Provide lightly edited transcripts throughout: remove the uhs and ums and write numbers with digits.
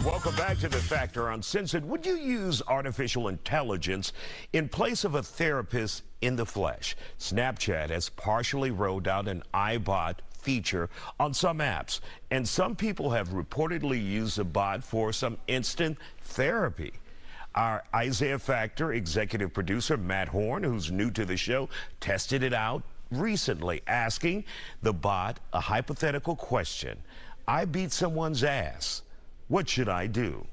Welcome back to the Factor Uncensored. Would you use artificial intelligence in place of a therapist in the flesh? Snapchat has partially rolled out an iBot feature on some apps, and some people have reportedly used the bot for some instant therapy. Our Isiah Factor executive producer, Matt Horn, who's new to the show, tested it out recently, asking the bot a hypothetical question. I beat someone's ass. What should I do?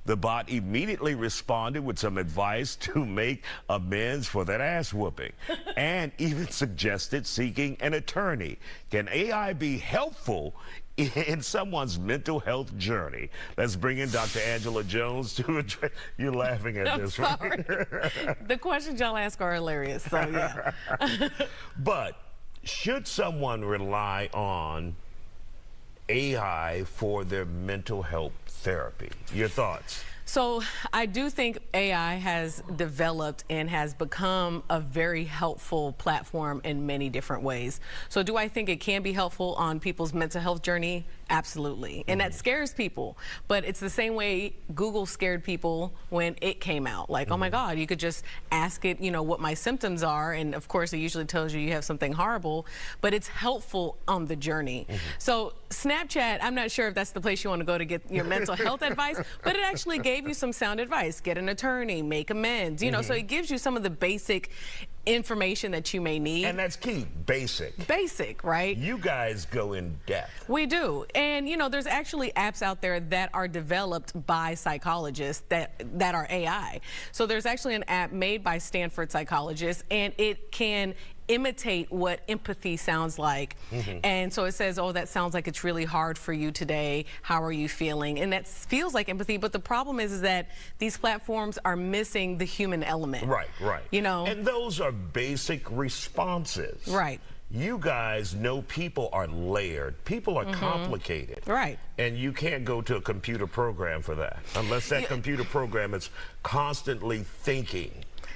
The bot immediately responded with some advice to make amends for that ass whooping and even suggested seeking an attorney. Can AI be helpful in someone's mental health journey? Let's bring in Dr. Angela Jones to address. You're laughing at this, sorry. right? The questions y'all ask are hilarious, so yeah. But should someone rely on AI for their mental health therapy? Your thoughts? So I do think AI has developed and has become a very helpful platform in many different ways. So do I think it can be helpful on people's mental health journey? Absolutely. And that scares people. But it's the same way Google scared people when it came out. Like, oh my God, you could just ask it, you know, what my symptoms are. And of course, it usually tells you you have something horrible, but it's helpful on the journey. So Snapchat, I'm not sure if that's the place you want to go to get your mental health advice, but it actually gave you some sound advice. Get an attorney, make amends, you know, so it gives you some of the basic information that you may need. And that's key, basic. Basic, right? You guys go in depth. We do. And, you know, there's actually apps out there that are developed by psychologists that are AI. So there's actually an app made by Stanford psychologists, and it can imitate what empathy sounds like. And so it says, oh, that sounds like it's really hard for you today. How are you feeling? And that feels like empathy, but the problem is that these platforms are missing the human element. Right, right. You know? And those are basic responses. Right. You guys know people are layered. People are complicated. Right. And you can't go to a computer program for that unless that computer program is constantly thinking.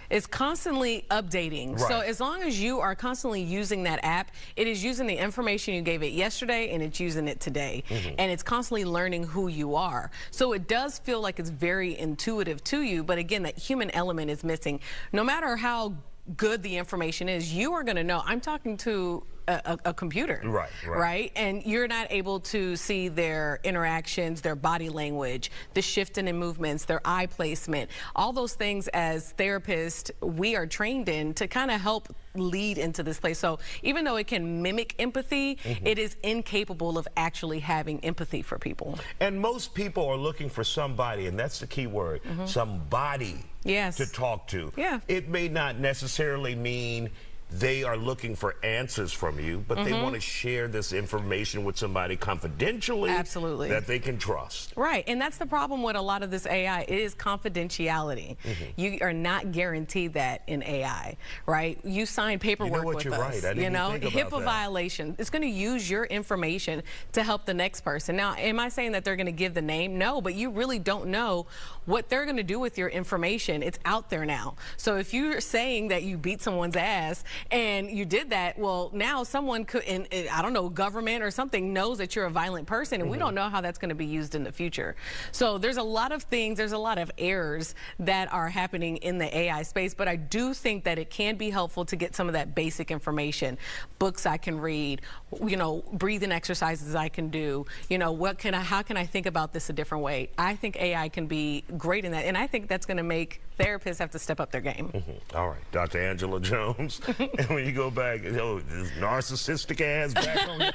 It's constantly updating. Right. So as long as you are constantly using that app, it is using the information you gave it yesterday and it's using it today. And it's constantly learning who you are. So it does feel like it's very intuitive to you, but again, that human element is missing. No matter how good the information is, you are going to know. I'm talking to a computer, right? And you're not able to see their interactions, their body language, the shifting in movements, their eye placement, all those things as therapists we are trained in to kind of help lead into this place. So even though it can mimic empathy, it is incapable of actually having empathy for people. And most people are looking for somebody, and that's the key word, somebody to talk to. Yeah. It may not necessarily mean they are looking for answers from you, but they want to share this information with somebody confidentially. Absolutely. That they can trust. Right, and that's the problem with a lot of this AI is confidentiality. You are not guaranteed that in AI, right? You sign paperwork with us. You're right. I didn't you know, think about HIPAA that. violation. It's going to use your information to help the next person. Now, am I saying that they're going to give the name? No, but you really don't know what they're going to do with your information. It's out there now. So if you're saying that you beat someone's ass and you did that, well, now someone could, I don't know, government or something knows that you're a violent person, and we don't know how that's going to be used in the future. So there's a lot of things, there's a lot of errors that are happening in the AI space, but I do think that it can be helpful to get some of that basic information. Books I can read, you know, breathing exercises I can do, you know, how can I think about this a different way? I think AI can be great in that, and I think that's going to make therapists have to step up their game. All right, Dr. Angela Jones. And when you go back, you know, this narcissistic ass back on you,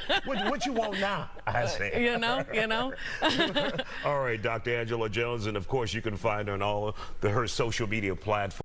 what you want now? I say. You know. All right, Dr. Angela Jones, and of course you can find her on all her social media platforms.